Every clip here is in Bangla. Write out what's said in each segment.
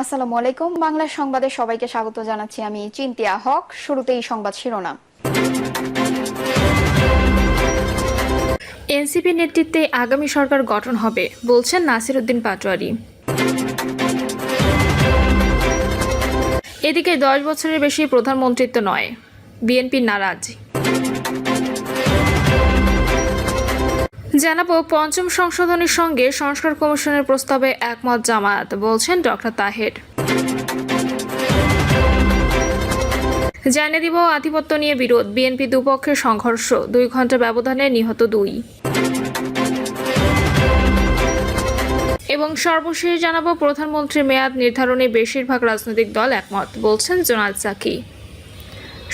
আসসালামু আলাইকুম। বাংলা সংবাদে সবাইকে স্বাগত জানাচ্ছি। আমি চিন্তিয়া হক। শুরুতেই সংবাদ শিরোনাম। এনসিপি নেতৃত্বে আগামী সরকার গঠন হবে বলছেন নাসির উদ্দিন পাটোয়ারি। এদিকে 10 বছরের বেশি প্রধানমন্ত্রিত্ব নয়, বিএনপি নারাজ। জানাবো পঞ্চম সংশোধনীর সঙ্গে সংস্কার কমিশনের প্রস্তাবে একমত জামায়াত, বলছেন ডক্টর তাহের। জানিয়ে দিব আধিপত্য নিয়ে বিরোধ, বিএনপি দুপক্ষের সংঘর্ষ, 2 ঘন্টা ব্যবধানে নিহত 2। এবং সর্বশেষ জানাবো প্রধানমন্ত্রীর মেয়াদ নির্ধারণে বেশিরভাগ রাজনৈতিক দল একমত, বলছেন জোনাল সাকি।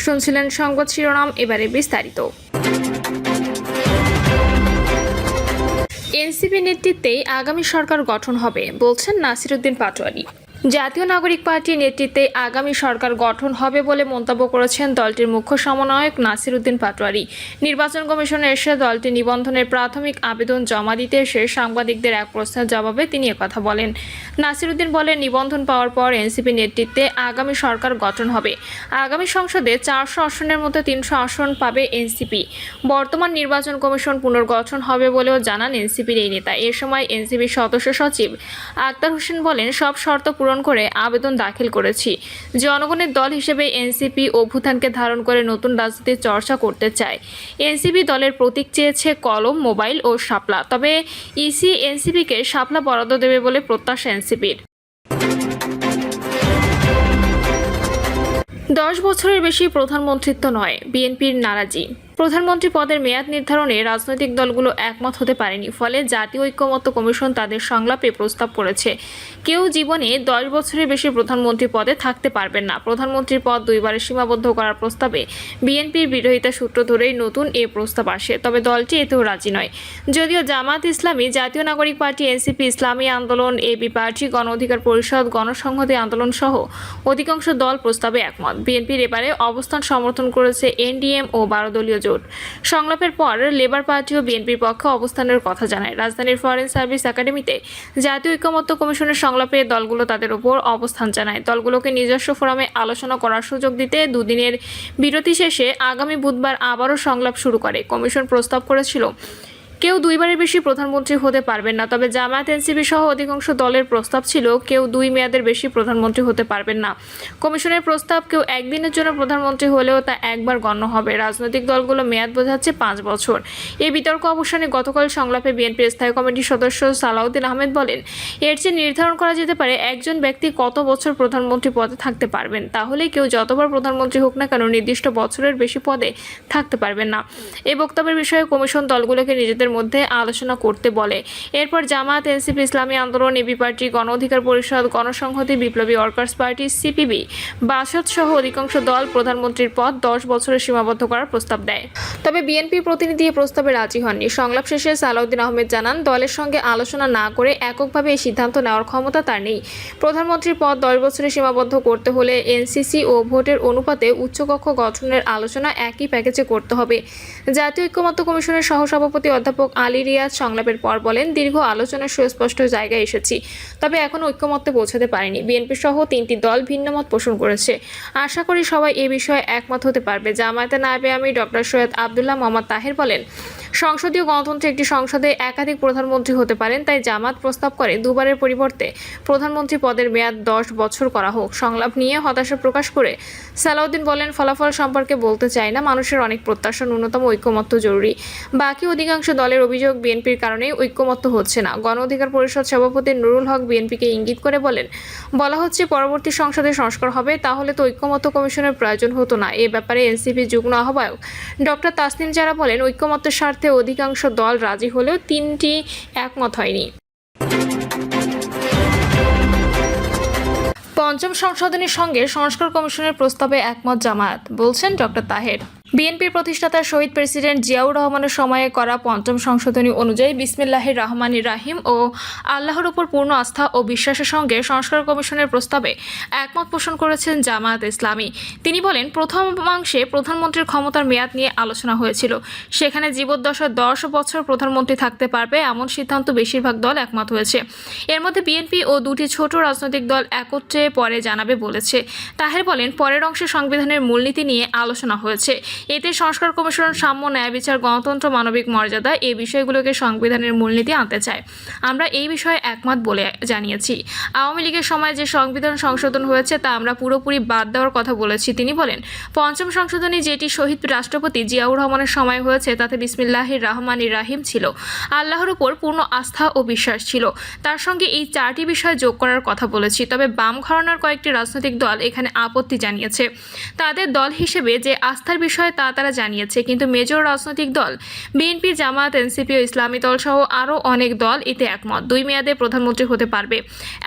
শুনছিলেন সংবাদ শিরোনাম, এবারে বিস্তারিত। এনসিপি নেতৃত্বেই আগামী সরকার গঠন হবে বলছেন নাসির উদ্দিন পাটোয়ারি। জাতীয় নাগরিক পার্টির নেতৃত্বে আগামী সরকার গঠন হবে বলে মন্তব্য করেছেন দলটির মুখ্য সমন্বয়ক নাসির উদ্দিন পাটোয়ারি। নির্বাচন কমিশনে এসে দলটি নিবন্ধনের প্রাথমিক আবেদন জমা দিতে এসে সাংবাদিকদের এক প্রশ্নের জবাবে তিনি একথা বলেন। নাসির উদ্দিন বলেন, নিবন্ধন পাওয়ার পর এনসিপি নেতৃত্বে আগামী সরকার গঠন হবে। আগামী সংসদে 400 আসনের মধ্যে 300 আসন পাবে এনসিপি। বর্তমান নির্বাচন কমিশন পুনর্গঠন হবে বলেও জানান এনসিপির এই নেতা। এ সময় এনসিপির সদস্য সচিব আক্তার হোসেন বলেন, সব শর্ত পূরণ করে আবেদন দাখিল করেছি। জনগণের দল হিসেবে এনসিপি অভ্যুত্থানকে ধারণ করে নতুন রাজনীতির চর্চা করতে চায়। এনসিপি দলের প্রতীক চেয়েছে কলম, মোবাইল ও শাপলা। তবে ইসি এনসিপিকে শাপলা বরাদ্দ দেবে বলে প্রত্যাশা এনসিপির। 10 বছরের বেশি প্রধানমন্ত্রিত্ব নয়, বিএনপির নারাজি। প্রধানমন্ত্রী পদের মেয়াদ নির্ধারণে রাজনৈতিক দলগুলো একমত হতে পারেনি, ফলে জাতীয় ঐক্যমত্য কমিশন তাদের সংলাপে প্রস্তাব করেছে কেউ জীবনে 10 বছরের বেশি প্রধানমন্ত্রী পদে থাকতে পারবেন না। প্রধানমন্ত্রীর পদ 2 বারে সীমাবদ্ধ করার প্রস্তাবে বিএনপির বিরোধিতা সূত্র ধরেই নতুন এ প্রস্তাব আসে। তবে দলটি এতেও রাজি নয়। যদিও জামায়াত ইসলামী, জাতীয় নাগরিক পার্টি, এনসিপি, ইসলামী আন্দোলন, এবি পার্টি, গণ অধিকার পরিষদ, গণসংহতি আন্দোলন সহ অধিকাংশ দল প্রস্তাবে একমত। বিএনপির এবারে অবস্থান সমর্থন করেছে এনডিএম ও 12 দলীয় জোট। সংলাপের পর লেবার পার্টিও বিএনপির পক্ষে অবস্থানের কথা জানায়। রাজধানীর ফরেন সার্ভিস একাডেমিতে জাতীয় ঐক্যমত্য কমিশনের সংলাপে দলগুলো তাদের উপর অবস্থান জানায়। দলগুলোকে নিজস্ব ফোরামে আলোচনা করার সুযোগ দিতে 2 দিনের বিরতি শেষে আগামী বুধবার আবারও সংলাপ শুরু করে। কমিশন প্রস্তাব করেছিল কেউ 2 বারের বেশি প্রধানমন্ত্রী হতে পারবেন না। তবে জামায়াত, এনসিপি সহ অধিকাংশ দলের প্রস্তাব ছিল কেউ 2 মেয়াদের বেশি প্রধানমন্ত্রী হতে পারবেন না। কমিশনের প্রস্তাব কেউ 1 দিনের জন্য প্রধানমন্ত্রী হলেও তা একবার গণ্য হবে। রাজনৈতিক দলগুলো মেয়াদ বোঝাচ্ছে 5 বছর। এই বিতর্ক অবসানে গতকাল সংলাপে বিএনপির স্থায়ী কমিটির সদস্য সালাউদ্দিন আহমেদ বলেন, এর চেয়ে নির্ধারণ করা যেতে পারে একজন ব্যক্তি কত বছর প্রধানমন্ত্রী পদে থাকতে পারবেন। তাহলে কেউ যতবার প্রধানমন্ত্রী হোক না কেন নির্দিষ্ট বছরের বেশি পদে থাকতে পারবেন না। এই বক্তব্যের বিষয়ে কমিশন দলগুলোকে নিজেদের মধ্যে আলোচনা করতে বলে। এরপর জামায়াত, এনসিপি, ইসলামী আন্দোলন, এবি পার্টি, গণ অধিকার পরিষদ, গণসংহতি, বিপ্লবী ওয়ার্কার্স পার্টি, সিপিবি, বাসদ সহ অধিকাংশ দল প্রধানমন্ত্রীর পদ 10 বছরের সীমাবদ্ধ করার প্রস্তাব দেয়। তবে বিএনপি প্রতিনিধি এই প্রস্তাবে রাজি হননি। সংলাপ শেষে সালাউদ্দিন আহমেদ জানান, দলের সঙ্গে আলোচনা না করে এককভাবে এই সিদ্ধান্ত নেওয়ার ক্ষমতা তার নেই। প্রধানমন্ত্রীর পদ 10 বছরে সীমাবদ্ধ করতে হলে এনসিসি ও ভোটের অনুপাতে উচ্চকক্ষ গঠনের আলোচনা একই প্যাকেজে করতে হবে। জাতীয় ঐক্যমত্য কমিশনের সহসভাপতি অধ্যাপক আলী রিয়াজ সংলাপের পর বলেন, দীর্ঘ আলোচনার সুস্পষ্ট জায়গায় এসেছি, তবে এখনো ঐক্যমত্যে পৌঁছাতে পারেনি। বিএনপি সহ 3টি দল ভিন্ন মত পোষণ করেছে। আশা করি সবাই এ বিষয়ে একমত হতে পারবে। জামায়াতের নায়েবে আমির ডক্টর সৈয়দ আব্দুল্লাহ মোহাম্মদ তাহের বলেন, সংসদীয় গণতন্ত্রে একটি সংসদে একাধিক প্রধানমন্ত্রী হতে পারেন, তাই জামাত প্রস্তাব করে 2 বারের পরিবর্তে প্রধানমন্ত্রী পদের মেয়াদ 10 বছর করা হোক। সংলাপ নিয়ে হতাশা প্রকাশ করে সালাউদ্দিন বলেন, ফলাফল সম্পর্কে বলতে চাই না, মানুষের অনেক প্রত্যাশা, ন্যূনতম ঐক্যমত্য জরুরি। বাকি অধিকাংশ দলের অভিযোগ বিএনপির কারণেই ঐক্যমত্য হচ্ছে না। গণ অধিকার পরিষদ সভাপতি নুরুল হক বিএনপিকে ইঙ্গিত করে বলেন, বলা হচ্ছে পরবর্তী সংসদে সংস্কার হবে, তাহলে তো ঐক্যমত্য কমিশনের প্রয়োজন হতো না। এ ব্যাপারে এনসিপি যুগ্ম আহ্বায়ক ডক্টর তাসনিম জারা বলেন, ঐক্যমত্যের স্বার্থে অধিকাংশ দল রাজি হলেও 3টি একমত হয়নি। পঞ্চম সংশোধনীর সঙ্গে সংস্কার কমিশনের প্রস্তাবে একমত জামায়াত, বলছেন ডক্টর তাহের। বিএনপির প্রতিষ্ঠাতা শহীদ প্রেসিডেন্ট জিয়াউর রহমানের সময়ে করা পঞ্চম সংশোধনী অনুযায়ী বিসমিল্লাহির রহমানির রাহিম ও আল্লাহর উপর পূর্ণ আস্থা ও বিশ্বাসের সঙ্গে সংস্কার কমিশনের প্রস্তাবে একমত পোষণ করেছেন জামায়াত ইসলামী। তিনি বলেন, প্রথমাংশে প্রধানমন্ত্রীর ক্ষমতার মেয়াদ নিয়ে আলোচনা হয়েছিল। সেখানে জীবদ্দশায় 10 বছর প্রধানমন্ত্রী থাকতে পারবে এমন সিদ্ধান্ত বেশিরভাগ দল একমত হয়েছে। এর মধ্যে বিএনপি ও দুটি ছোট রাজনৈতিক দল একত্রে পরে জানাবে বলেছে। তাহের বলেন, পরের অংশে সংবিধানের মূলনীতি নিয়ে আলোচনা হয়েছে। এতে সংস্কার কমিশন সাম্য, ন্যায় বিচার, গণতন্ত্র, মানবিক মর্যাদা এই বিষয়গুলোকে সংবিধানের মূলনীতি আনতে চায়। আমরা এই বিষয়ে একমত বলে জানিয়েছি। আওয়ামী লীগের সময় যে সংবিধান সংশোধন হয়েছে তা আমরা পুরোপুরি বাদ দেওয়ার কথা বলেছি। তিনি বলেন, পঞ্চম সংশোধনী যেটি শহীদ রাষ্ট্রপতি জিয়াউর রহমানের সময় হয়েছে তাতে বিসমিল্লাহির রহমানির রাহিম ছিল, আল্লাহর উপর পূর্ণ আস্থা ও বিশ্বাস ছিল। তার সঙ্গে এই 4টি বিষয় যোগ করার কথা বলেছি। তবে বাম ঘরানার কয়েকটি রাজনৈতিক দল এখানে আপত্তি জানিয়েছে। তাদের দল হিসেবে যে আস্থার বিষয় তা তারা জানিয়েছে, কিন্তু মেজর রাজনৈতিক দল বিএনপি, জামায়াত, এনসিপি ও ইসলামী দল সহ আরও অনেক দল এতে একমত। 2 মেয়াদে প্রধানমন্ত্রী হতে পারবে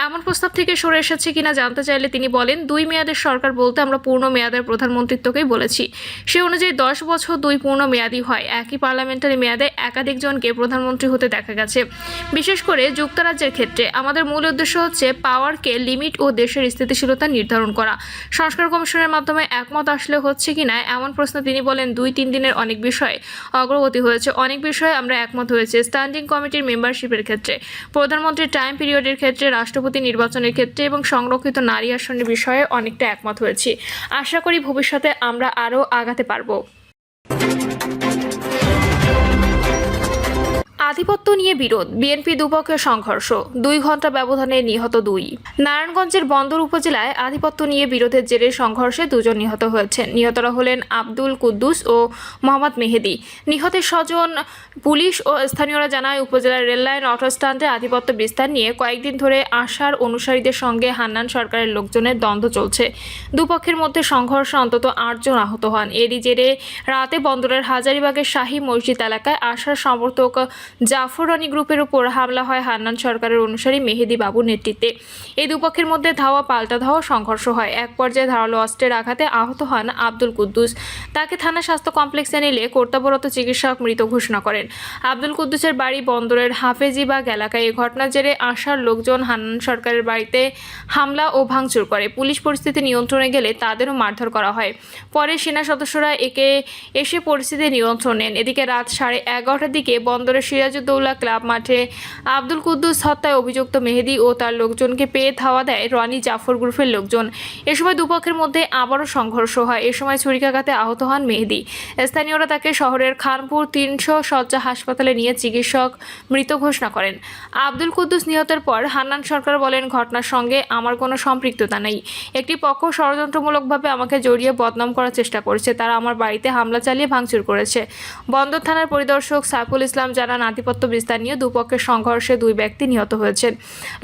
এমন প্রস্তাব থেকে সরে এসেছে কিনা জানতে চাইলে তিনি বলেন, 2 মেয়াদের সরকার বলতে আমরা পূর্ণ মেয়াদের প্রধানমন্ত্রিত্বকেই বলেছি। সে অনুযায়ী 10 বছর 2 পূর্ণ মেয়াদই হয়। একই পার্লামেন্টারি মেয়াদে একাধিক জনকে প্রধানমন্ত্রী হতে দেখা গেছে। বিশেষ করে যুক্তরাজ্যের ক্ষেত্রে আমাদের মূল উদ্দেশ্য হচ্ছে পাওয়ারকে লিমিট ও দেশের স্থিতিশীলতা নির্ধারণ করা। সংস্কার কমিশনের মাধ্যমে একমত আসলে হচ্ছে কিনা এমন প্রশ্ন তিনি বলেন, 2-3 দিনের অনেক বিষয়ে অগ্রগতি হয়েছে, অনেক বিষয়ে আমরা একমত হয়েছে। স্ট্যান্ডিং কমিটির মেম্বারশিপের ক্ষেত্রে, প্রধানমন্ত্রীর টাইম পিরিয়ডের ক্ষেত্রে, রাষ্ট্রপতি নির্বাচনের ক্ষেত্রে এবং সংরক্ষিত নারী আসনের বিষয়ে অনেকটা একমত হয়েছি। আশা করি ভবিষ্যতে আমরা আরও আগাতে পারব। আধিপত্য নিয়ে বিরোধ, বিএনপি দুপক্ষের সংঘর্ষ, 2 ঘন্টা ব্যবধানে নিহত 2। নারায়ণগঞ্জের বন্দর উপজেলায় আধিপত্য নিয়ে বিরোধের জেরে সংঘর্ষে 2 জন নিহত হয়েছেন। নিহতরা হলেন আব্দুল কুদ্দুস ও মোহাম্মদ মেহেদি। নিহতের স্বজন, পুলিশ ও স্থানীয়রা জানায়, উপজেলার রেললাইন অটোস্ট্যান্ডে আধিপত্য বিস্তার নিয়ে কয়েকদিন ধরে আশার অনুসারীদের সঙ্গে হান্নান সরকারের লোকজনের দ্বন্দ্ব চলছে। দুপক্ষের মধ্যে সংঘর্ষে অন্তত 8 জন আহত হন। এরই জেরে রাতে বন্দরের হাজারীবাগের শাহী মসজিদ এলাকায় আশার সমর্থক জাফর রানী গ্রুপের উপর হামলা হয় হান্নান সরকারের অনুসারী মেহেদি বাবুর নেতৃত্বে। এই দুপক্ষের মধ্যে ধাওয়া পাল্টা ধাওয়া সংঘর্ষ হয়। এক পর্যায়ে ধারালো অস্ত্রের আঘাতে আহত হন আব্দুল কুদ্দুস। তাকে থানা স্বাস্থ্য কমপ্লেক্সে নিলে কর্তব্যরত চিকিৎসক মৃত ঘোষণা করেন। আব্দুল কুদ্দুসের বাড়ি বন্দরের হাফেজিবাগ এলাকায়। এই ঘটনার জেরে আশার লোকজন হান্নান সরকারের বাড়িতে হামলা ও ভাঙচুর করে। পুলিশ পরিস্থিতি নিয়ন্ত্রণে গেলে তাদেরও মারধর করা হয়। পরে সেনা সদস্যরা এসে পরিস্থিতি নিয়ন্ত্রণ নেন। এদিকে রাত 11:30টার দিকে বন্দরের সিরাজউদ্দৌলা ক্লাব মাঠে আব্দুল কুদ্দুস হত্যায় অভিযুক্ত মেহেদি ও তার লোকজনকে পেয়ে ধাওয়া দেয় রানী জাফর গ্রুপের লোকজন। এ সময় দুপক্ষের মধ্যে আবারও সংঘর্ষ হয়। এ সময় ছুরিকাঘাতে আহত হন মেহেদি। স্থানীয়রা তাকে শহরের খানপুর 300 শয্যা হাসপাতালে নিয়ে চিকিৎসক মৃত ঘোষণা করেন। আব্দুল কুদ্দুস নিহতের পর হান্নান সরকার বলেন, ঘটনার সঙ্গে আমার কোনো সম্পৃক্ততা নেই। একটি পক্ষ ষড়যন্ত্রমূলকভাবে আমাকে জড়িয়ে বদনাম করার চেষ্টা করেছে। তারা আমার বাড়িতে হামলা চালিয়ে ভাঙচুর করেছে। বন্দর থানার পরিদর্শক সাইফুল ইসলাম জানান, আধিপত্য বিস্তার নিয়ে দুপক্ষের সংঘর্ষে 2 ব্যক্তি নিহত হয়েছেন।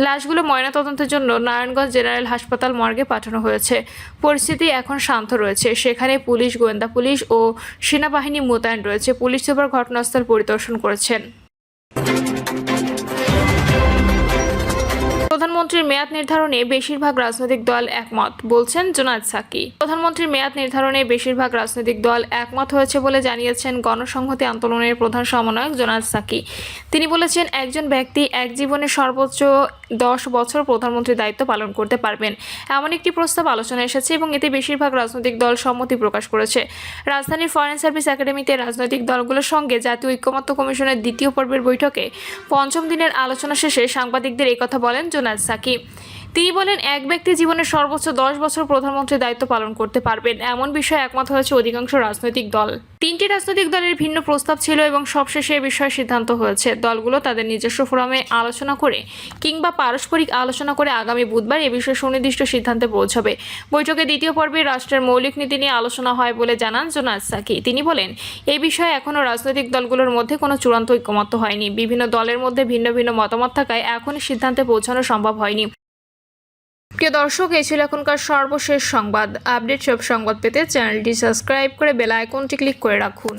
লাশগুলো ময়নাতদন্তের জন্য নারায়ণগঞ্জ জেনারেল হাসপাতাল মর্গে পাঠানো হয়েছে। পরিস্থিতি এখন শান্ত রয়েছে। সেখানে পুলিশ, গোয়েন্দা পুলিশ ও সেনাবাহিনী মোতায়েন রয়েছে। পুলিশ সুপার ঘটনাস্থল পরিদর্শন করেছেন। প্রধানমন্ত্রীর মেয়াদ নির্ধারণে বেশিরভাগ রাজনৈতিক দল একমত, বলছেন জোনায়েদ সাকি। প্রধানমন্ত্রীর মেয়াদ নির্ধারণে বেশিরভাগ রাজনৈতিক দল একমত হয়েছে বলে জানিয়েছেন গণসংহতি আন্দোলনের প্রধান সমন্বয়ক জোনায়েদ সাকি। তিনি বলেছেন, একজন ব্যক্তি এক জীবনে সর্বোচ্চ 10 বছর প্রধানমন্ত্রীর দায়িত্ব পালন করতে পারবেন এমন একটি প্রস্তাব আলোচনায় এসেছে এবং এতে বেশিরভাগ রাজনৈতিক দল সম্মতি প্রকাশ করেছে। রাজধানীর ফরেন সার্ভিস একাডেমিতে রাজনৈতিক দলগুলোর সঙ্গে জাতীয় ঐক্যমত্য কমিশনের 2য় পর্বের বৈঠকে 5ম দিনের আলোচনা শেষে সাংবাদিকদের এই কথা বলেন জোনায়েদ সাকি। তিনি বলেন, এক ব্যক্তি জীবনের সর্বোচ্চ 10 বছর প্রধানমন্ত্রীর দায়িত্ব পালন করতে পারবেন এমন বিষয়ে একমত হয়েছে অধিকাংশ রাজনৈতিক দল। 3টি রাজনৈতিক দলের ভিন্ন প্রস্তাব ছিল এবং সবশেষে এ বিষয়ে সিদ্ধান্ত হয়েছে। দলগুলো তাদের নিজস্ব ফোরামে আলোচনা করে কিংবা পারস্পরিক আলোচনা করে আগামী বুধবার এ বিষয়ে সুনির্দিষ্ট সিদ্ধান্তে পৌঁছাবে। বৈঠকে 2য় পর্বে রাষ্ট্রের মৌলিক নীতি নিয়ে আলোচনা হয় বলে জানান জোনায়েদ সাকি। তিনি বলেন, এই বিষয়ে এখনও রাজনৈতিক দলগুলোর মধ্যে কোনো চূড়ান্ত ঐক্যমত্য হয়নি। বিভিন্ন দলের মধ্যে ভিন্ন ভিন্ন মতামত থাকায় এখনই সিদ্ধান্তে পৌঁছানো সম্ভব হয়নি। প্রিয় দর্শক, এই ছিল এখনকার সর্বশেষ সংবাদ। আপডেট সব সংবাদ পেতে চ্যানেলটি সাবস্ক্রাইব করে বেল আইকনটি ক্লিক করে রাখুন।